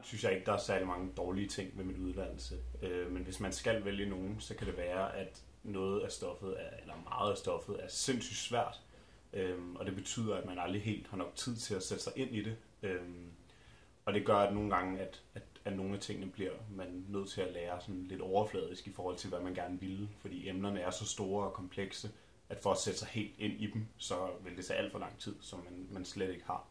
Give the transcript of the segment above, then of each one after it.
synes jeg ikke, der er særlig mange dårlige ting ved min uddannelse. Men hvis man skal vælge nogen, så kan det være, at noget af stoffet, eller meget af stoffet, er sindssygt svært. Og det betyder, at man aldrig helt har nok tid til at sætte sig ind i det. Og det gør, at nogle gange, at nogle af tingene bliver man nødt til at lære sådan lidt overfladisk i forhold til, hvad man gerne vil. Fordi emnerne er så store og komplekse, at for at sætte sig helt ind i dem, så vil det tage alt for lang tid, som man slet ikke har.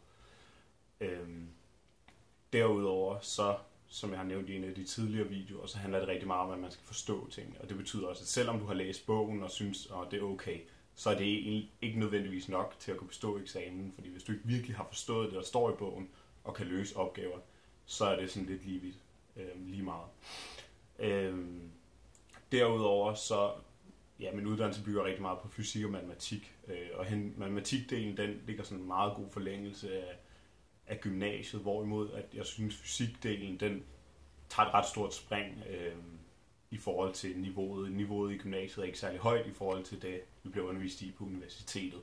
Derudover, så, som jeg har nævnt i en af de tidligere videoer, så handler det rigtig meget om, at man skal forstå ting. Og det betyder også, at selvom du har læst bogen og synes, at det er okay, så er det ikke nødvendigvis nok til at kunne bestå eksamen. Fordi hvis du ikke virkelig har forstået det, der står i bogen, og kan løse opgaver, så er det sådan lidt lige meget. Derudover så, ja, min uddannelse bygger rigtig meget på fysik og matematik, og matematikdelen, den ligger sådan en meget god forlængelse af gymnasiet, hvorimod at jeg synes fysikdelen, den tager et ret stort spring i forhold til niveauet. Niveauet i gymnasiet er ikke særlig højt i forhold til det, vi bliver undervist i på universitetet.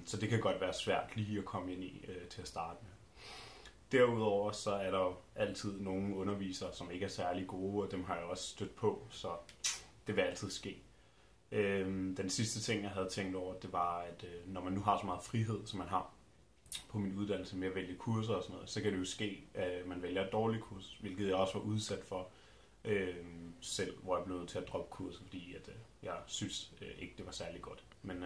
Så det kan godt være svært lige at komme ind i til at starte med. Derudover så er der jo altid nogle undervisere, som ikke er særlig gode, og dem har jeg også stødt på, så det vil altid ske. Den sidste ting, jeg havde tænkt over, det var, at når man nu har så meget frihed, som man har på min uddannelse med at vælge kurser og sådan noget, så kan det jo ske, at man vælger et dårligt kurs, hvilket jeg også var udsat for selv, hvor jeg blev nødt til at droppe kurset, fordi at, jeg synes ikke, det var særlig godt. Men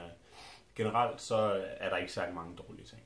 generelt så er der ikke særlig mange dårlige ting.